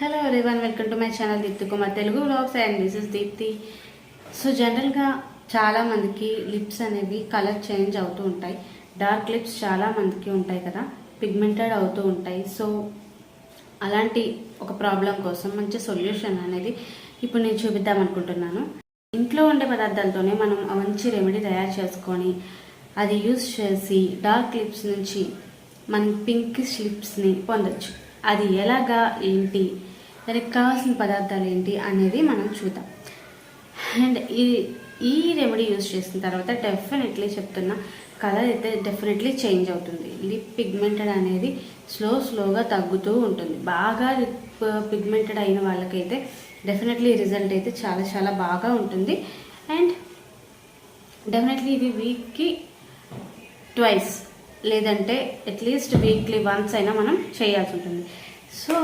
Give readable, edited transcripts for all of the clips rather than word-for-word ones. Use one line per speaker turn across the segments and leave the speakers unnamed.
Hello everyone, welcome to my channel Deepthi Kumar Telugu vlogs and this is Deepthi. So జనరల్గా చాలామందికి lips అనేవి colour change అవుతూ ఉంటాయి. డార్క్ లిప్స్ చాలామందికి ఉంటాయి కదా, పిగ్మెంటెడ్ అవుతూ ఉంటాయి. సో అలాంటి ఒక ప్రాబ్లం కోసం మంచి సొల్యూషన్ అనేది ఇప్పుడు నేను చూపిద్దాం అనుకుంటున్నాను. ఇంట్లో ఉండే పదార్థాలతోనే మనం మంచి రెమెడీ తయారు చేసుకొని అది యూజ్ చేసి డార్క్ లిప్స్ నుంచి మనం పింకిష్ లిప్స్ని పొందొచ్చు. అది ఎలాగా, ఏంటి, దానికి కావాల్సిన పదార్థాలు ఏంటి అనేది మనం చూద్దాం. అండ్ ఈ రెమెడీ యూజ్ చేసిన తర్వాత డెఫినెట్లీ చెప్తున్నా, కలర్ అయితే డెఫినెట్లీ చేంజ్ అవుతుంది. లిప్ పిగ్మెంటెడ్ అనేది స్లోగా తగ్గుతూ ఉంటుంది. బాగా లిప్ పిగ్మెంటెడ్ అయిన వాళ్ళకైతే డెఫినెట్లీ రిజల్ట్ అయితే చాలా బాగా ఉంటుంది. అండ్ డెఫినెట్లీ ఇవి వీక్కి ట్వైస్ లేదంటే అట్లీస్ట్ వీక్లీ వన్స్ అయినా మనం చేయాల్సి ఉంటుంది. సో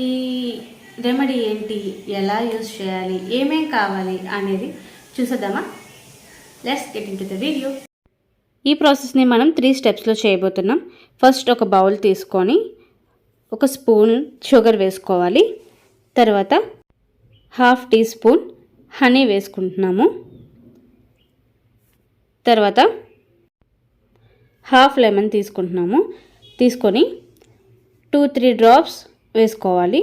ఈ రెమెడీ ఏంటి, ఎలా యూజ్ చేయాలి, ఏమేం కావాలి అనేది చూసేద్దామా? Let's get into the video. ఈ ప్రాసెస్ని మనం 3 స్టెప్స్లో చేయబోతున్నాం. ఫస్ట్ ఒక బౌల్ తీసుకొని 1 స్పూన్ షుగర్ వేసుకోవాలి. తర్వాత 1/2 టీ స్పూన్ హనీ వేసుకుంటున్నాము. తర్వాత 1/2 లెమన్ తీసుకుంటున్నాము. తీసుకొని 2-3 డ్రాప్స్ వేసుకోవాలి.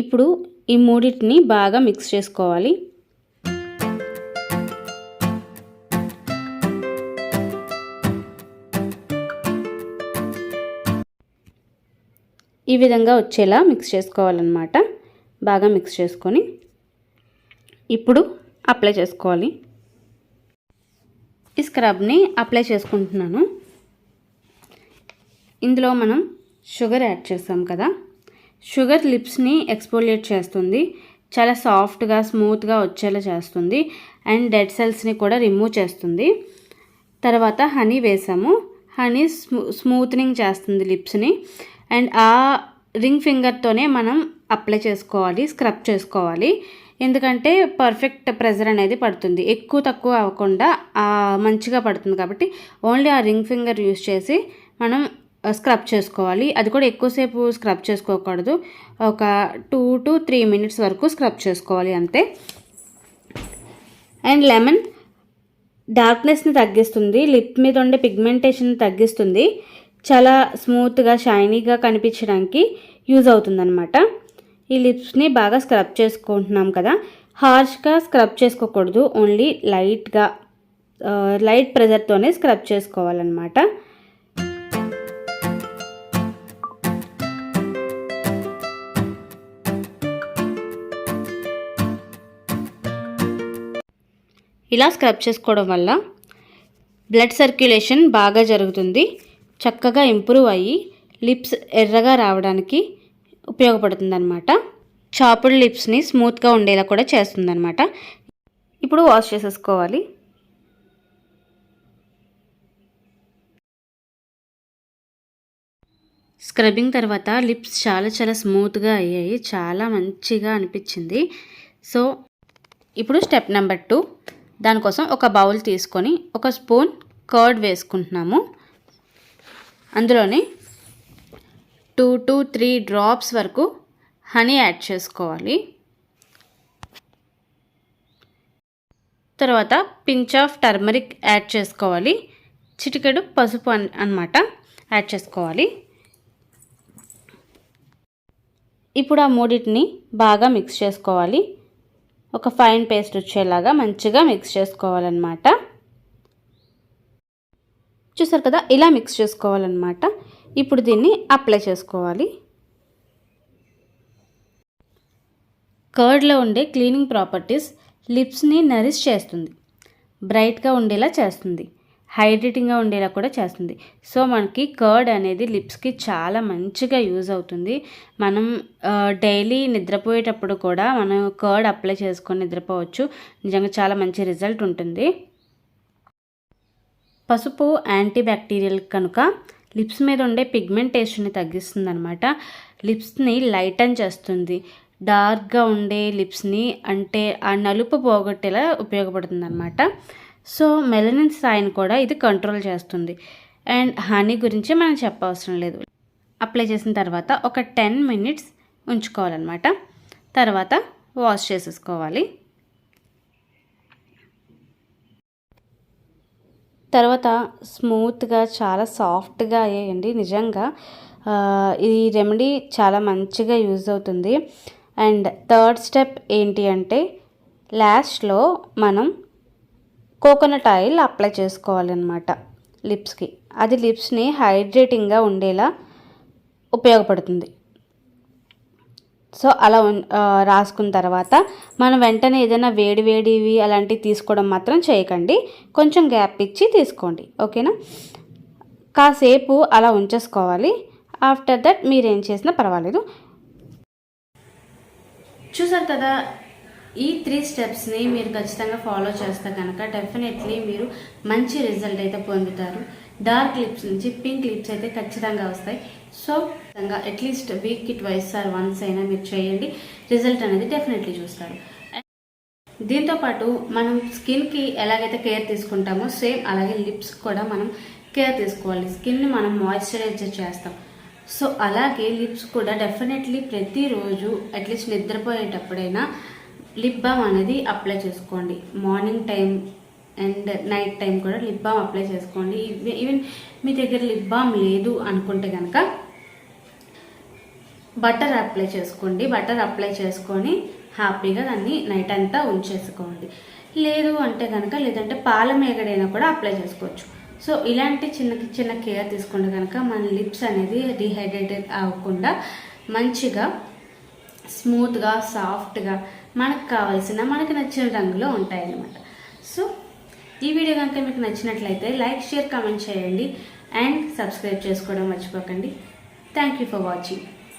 ఇప్పుడు ఈ మూడింటిని బాగా మిక్స్ చేసుకోవాలి. ఈ విధంగా వచ్చేలా మిక్స్ చేసుకోవాలన్నమాట. బాగా మిక్స్ చేసుకొని ఇప్పుడు అప్లై చేసుకోవాలి. ఈ స్క్రబ్ని అప్లై చేసుకుంటున్నాను. ఇందులో మనం షుగర్ యాడ్ చేస్తాం కదా, షుగర్ లిప్స్ని ఎక్స్ఫోలియేట్ చేస్తుంది, చాలా సాఫ్ట్గా స్మూత్గా వచ్చేలా చేస్తుంది. అండ్ డెడ్ సెల్స్ని కూడా రిమూవ్ చేస్తుంది. తర్వాత హనీ వేసాము. హనీ స్మూత్నింగ్ చేస్తుంది లిప్స్ని. అండ్ ఆ రింగ్ ఫింగర్తోనే మనం అప్లై చేసుకోవాలి, స్క్రబ్ చేసుకోవాలి. ఎందుకంటే పర్ఫెక్ట్ ప్రెజర్ అనేది పడుతుంది, ఎక్కువ తక్కువ అవ్వకుండా మంచిగా పడుతుంది. కాబట్టి ఓన్లీ ఆ రింగ్ ఫింగర్ యూజ్ చేసి మనం స్క్రబ్ చేసుకోవాలి. అది కూడా ఎక్కువసేపు స్క్రబ్ చేసుకోకూడదు, ఒక 2 to 3 minutes వరకు స్క్రబ్ చేసుకోవాలి అంతే. అండ్ లెమన్ డార్క్నెస్ని తగ్గిస్తుంది, లిప్ మీద ఉండే పిగ్మెంటేషన్ని తగ్గిస్తుంది, చాలా స్మూత్గా షైనీగా కనిపించడానికి యూజ్ అవుతుందన్నమాట. ఈ లిప్స్ని బాగా స్క్రబ్ చేసుకుంటున్నాం కదా, హార్ష్గా స్క్రబ్ చేసుకోకూడదు, ఓన్లీ లైట్ ప్రెజర్తోనే స్క్రబ్ చేసుకోవాలన్నమాట. ఇలా స్క్రబ్ చేసుకోవడం వల్ల బ్లడ్ సర్క్యులేషన్ బాగా జరుగుతుంది, చక్కగా ఇంప్రూవ్ అయ్యి లిప్స్ ఎర్రగా రావడానికి ఉపయోగపడుతుంది అనమాట. చాపుడ్ లిప్స్ని స్మూత్గా ఉండేలా కూడా చేస్తుంది అనమాట. ఇప్పుడు వాష్ చేసేసుకోవాలి. స్క్రబ్బింగ్ తర్వాత లిప్స్ చాలా స్మూత్గా అయ్యాయి, చాలా మంచిగా అనిపించింది. సో ఇప్పుడు స్టెప్ నెంబర్ 2, దానికోసం ఒక బౌల్ తీసుకొని 1 స్పూన్ కర్డ్ వేసుకుంటున్నాము. అందులోని 2 to 3 డ్రాప్స్ వరకు హనీ యాడ్ చేసుకోవాలి. తర్వాత పించ్ ఆఫ్ టర్మరిక్ యాడ్ చేసుకోవాలి. చిటికెడు పసుపు అన్నమాట యాడ్ చేసుకోవాలి. ఇప్పుడు ఆ మూడింటిని బాగా మిక్స్ చేసుకోవాలి. ఒక ఫైన్ పేస్ట్ వచ్చేలాగా మంచిగా మిక్స్ చేసుకోవాలన్నమాట. చూసారు కదా, ఇలా మిక్స్ చేసుకోవాలన్నమాట. ఇప్పుడు దీన్ని అప్లై చేసుకోవాలి. కర్డ్లో ఉండే క్లీనింగ్ ప్రాపర్టీస్ లిప్స్ని నరిష్ చేస్తుంది, బ్రైట్గా ఉండేలా చేస్తుంది, హైడ్రేటింగ్గా ఉండేలా కూడా చేస్తుంది. సో మనకి కర్డ్ అనేది లిప్స్కి చాలా మంచిగా యూజ్ అవుతుంది. మనం డైలీ నిద్రపోయేటప్పుడు కూడా మనం కర్డ్ అప్లై చేసుకొని నిద్రపోవచ్చు. నిజంగా చాలా మంచి రిజల్ట్ ఉంటుంది. పసుపు యాంటీ బ్యాక్టీరియల్ కనుక లిప్స్ మీద ఉండే పిగ్మెంటేషన్ని తగ్గిస్తుంది అనమాట. లిప్స్ని లైటన్ చేస్తుంది, డార్క్గా ఉండే లిప్స్ని అంటే ఆ నలుపు పోగొట్టేలా ఉపయోగపడుతుంది అనమాట. సో మెలనిన్ స్థాయిని కూడా ఇది కంట్రోల్ చేస్తుంది. అండ్ హనీ గురించి మనం చెప్పవసరం లేదు. అప్లై చేసిన తర్వాత ఒక 10 మినిట్స్ ఉంచుకోవాలన్నమాట. తర్వాత వాష్ చేసేసుకోవాలి. తర్వాత స్మూత్గా చాలా సాఫ్ట్గా అయ్యాయండి. నిజంగా ఈ రెమెడీ చాలా మంచిగా యూజ్ అవుతుంది. అండ్ థర్డ్ స్టెప్ ఏంటి అంటే లాస్ట్లో మనం కోకోనట్ ఆయిల్ అప్లై చేసుకోవాలన్నమాట లిప్స్కి. అది లిప్స్ని హైడ్రేటింగ్గా ఉండేలా ఉపయోగపడుతుంది. సో అలా రాసుకున్న తర్వాత మనం వెంటనే ఏదైనా వేడివేడివి అలాంటివి తీసుకోవడం మాత్రం చేయకండి. కొంచెం గ్యాప్ ఇచ్చి తీసుకోండి, ఓకేనా. కాసేపు అలా ఉంచేసుకోవాలి. ఆఫ్టర్ దట్ మీరు ఏం చేసినా పర్వాలేదు. చూసారు కదా, ఈ 3 స్టెప్స్ని మీరు ఖచ్చితంగా ఫాలో చేస్తే కనుక డెఫినెట్లీ మీరు మంచి రిజల్ట్ అయితే పొందుతారు. డార్క్ లిప్స్ నుంచి పింక్ లిప్స్ అయితే ఖచ్చితంగా వస్తాయి. సో అట్లీస్ట్ వీక్కి 2 ఆర్ 1 అయినా మీరు చేయండి. రిజల్ట్ అనేది డెఫినెట్లీ చూస్తారు. దీంతోపాటు మనం స్కిన్కి ఎలాగైతే కేర్ తీసుకుంటామో సేమ్ అలాగే లిప్స్ కూడా మనం కేర్ తీసుకోవాలి. స్కిన్ని మనం మాయిశ్చరైజర్ చేస్తాం. సో అలాగే లిప్స్ కూడా డెఫినెట్లీ ప్రతిరోజు అట్లీస్ట్ నిద్రపోయేటప్పుడైనా లిప్ బామ్ అనేది అప్లై చేసుకోండి. Morning time and night time కూడా లిప్ బామ్ అప్లై చేసుకోండి. ఈవెన్ మీ దగ్గర లిప్ బామ్ లేదు అనుకుంటే కనుక బటర్ అప్లై చేసుకోండి. బటర్ అప్లై చేసుకొని హ్యాపీగా దాన్ని నైట్ అంతా ఉంచేసుకోండి. లేదు అంటే కనుక లేదంటే పాల మేగడైనా కూడా అప్లై చేసుకోవచ్చు. సో ఇలాంటి చిన్న కేర్ తీసుకుంటే కనుక మన లిప్స్ అనేది డిహైడ్రేటెడ్ అవ్వకుండా మంచిగా స్మూత్గా సాఫ్ట్గా మనకు కావాల్సిన మనకు నచ్చిన రంగులో ఉంటాయన్నమాట. సో ఈ వీడియో కనుక మీకు నచ్చినట్లయితే లైక్, షేర్, కామెంట్ చేయండి అండ్ సబ్స్క్రైబ్ చేసుకోవడం మర్చిపోకండి. Thank you for watching.